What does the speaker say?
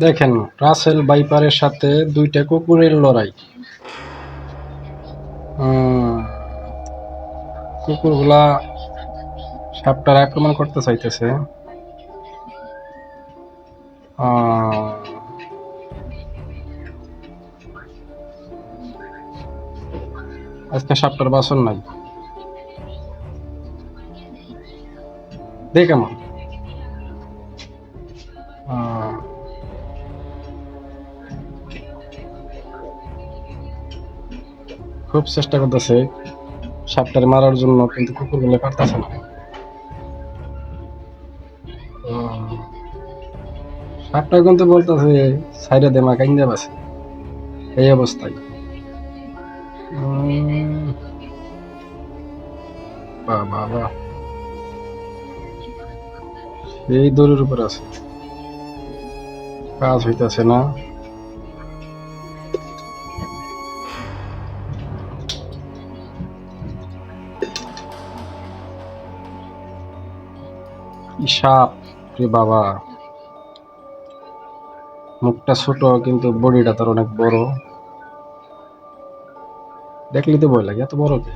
দেখেন, রাসেল ভাইপারের সাথে দুইটা কুকুরের লড়াই। কুকুরগুলা সাপটার আক্রমণ করতে চাইতেছে। আজকে সাপটার বাসন নাই। দেখ কেমন খুব চেষ্টা করতেছে সাপটার মারার জন্য, কিন্তু কুকুরগুলো পারতেছে না। সাপটা কিন্তু বলতেছে সাইডে দে, মা কাইন্দা বাসে, এই অবস্থায়। বাবা, এই দড়ির উপর আছে, কাজ হইতেছে না। সাপ রে বাবা, মুখটা ছোট কিন্তু বডিটা তার অনেক বড়। দেখলেই তো ভয় লাগে, এত বড় কে?